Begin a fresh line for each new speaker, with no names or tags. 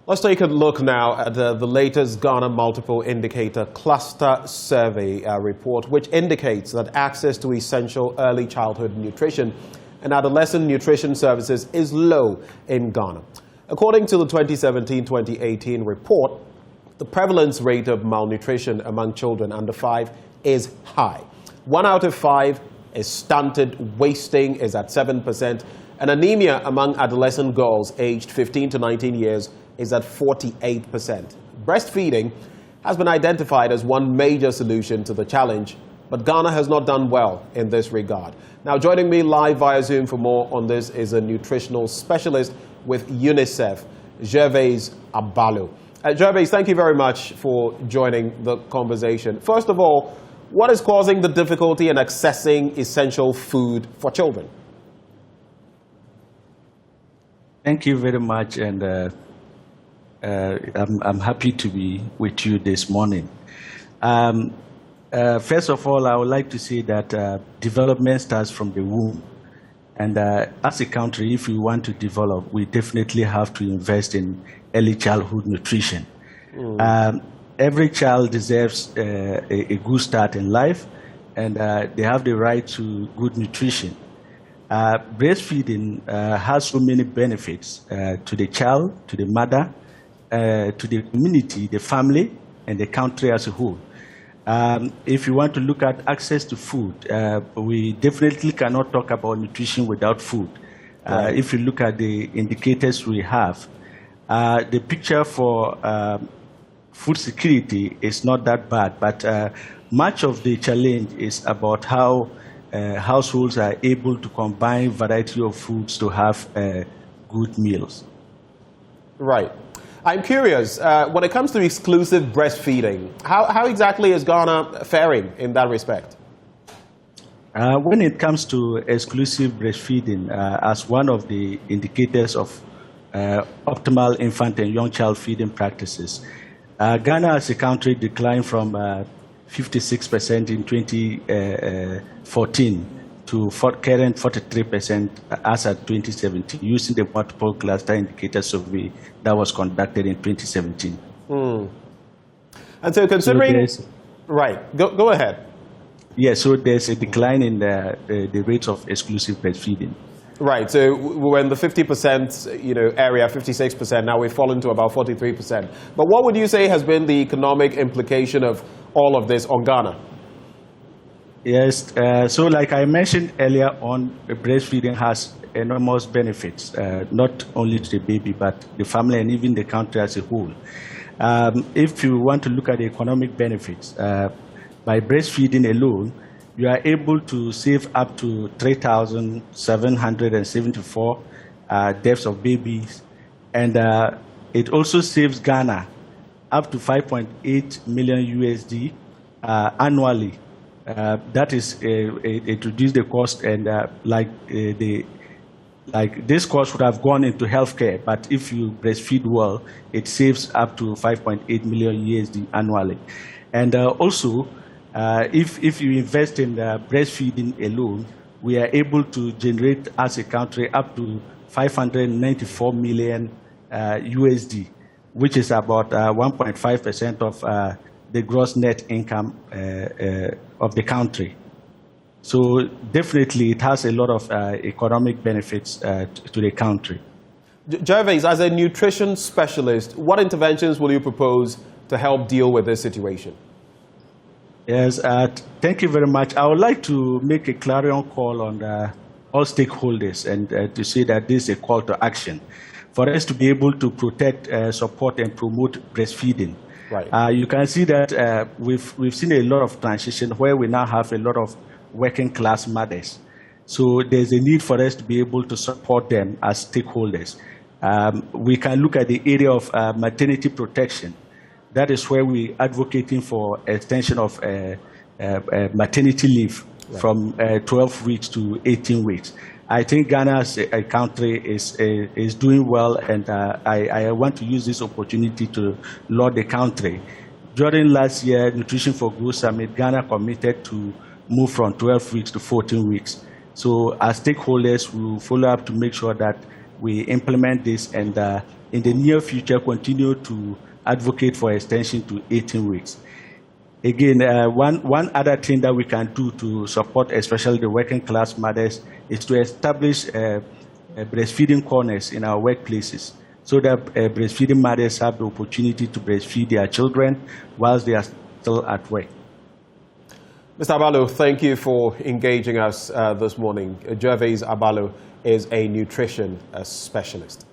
Let's take a look now at the latest Ghana Multiple Indicator Cluster Survey report, which indicates that access to essential early childhood nutrition and adolescent nutrition services is low in Ghana. According to the 2017-2018 report, the prevalence rate of malnutrition among children under 5 is high. 1 out of 5 is stunted, wasting is at 7%, and anemia among adolescent girls aged 15 to 19 years is at 48%. Breastfeeding has been identified as one major solution to the challenge, but Ghana has not done well in this regard. Now, joining me live via Zoom for more on this is a nutritional specialist with UNICEF, Gervais Abalo. Gervais, thank you very much for joining the conversation. First of all, what is causing the difficulty in accessing essential food for children?
Thank you very much, and I'm happy to be with you this morning. First of all, I would like to say that development starts from the womb. And as a country, if we want to develop, we definitely have to invest in early childhood nutrition. Every child deserves a good start in life, and they have the right to good nutrition. Breastfeeding has so many benefits to the child, to the mother, to the community, the family, and the country as a whole. If you want to look at access to food, we definitely cannot talk about nutrition without food. Right. If you look at the indicators we have, the picture for food security is not that bad, but much of the challenge is about how households are able to combine variety of foods to have good meals.
Right. I'm curious, when it comes to exclusive breastfeeding, how exactly is Ghana faring in that respect?
When it comes to exclusive breastfeeding, as one of the indicators of optimal infant and young child feeding practices, Ghana as a country declined from 56% in 2014 to current 43% as at 2017, using the multiple cluster indicator survey that was conducted in 2017.
And so considering... Right, go ahead.
Yeah, so there's a decline in the rates of exclusive breastfeeding.
Right, so we're in the 50% area, 56%, now we've fallen to about 43%. But what would you say has been the economic implication of all of this on Ghana?
Yes, so like I mentioned earlier on, breastfeeding has enormous benefits, not only to the baby, but the family and even the country as a whole. If you want to look at the economic benefits, by breastfeeding alone, you are able to save up to 3,774 deaths of babies, and it also saves Ghana up to 5.8 million USD annually. That is, it reduced the cost, and this cost would have gone into healthcare. But if you breastfeed well, it saves up to 5.8 million USD annually. And also, if you invest in breastfeeding alone, we are able to generate as a country up to 594 million USD, which is about 1.5% of the gross net income of the country. So definitely it has a lot of economic benefits to the country.
Gervais, as a nutrition specialist, what interventions will you propose to help deal with this situation?
Yes, thank you very much. I would like to make a clarion call on all stakeholders and to say that this is a call to action for us to be able to protect, support, and promote breastfeeding.
Right.
You can see that we've seen a lot of transition where we now have a lot of working class mothers. So there's a need for us to be able to support them as stakeholders. We can look at the area of maternity protection. That is where we're advocating for extension of maternity leave from 12 weeks to 18 weeks. I think Ghana as a country is doing well, and I want to use this opportunity to laud the country. During last year, Nutrition for Growth Summit, Ghana committed to move from 12 weeks to 14 weeks. So as stakeholders, we will follow up to make sure that we implement this and in the near future, continue to advocate for extension to 18 weeks. Again, one other thing that we can do to support especially the working class mothers is to establish breastfeeding corners in our workplaces so that breastfeeding mothers have the opportunity to breastfeed their children whilst they are still at work.
Mr. Abalo, thank you for engaging us this morning. Gervais Abalo is a nutrition specialist.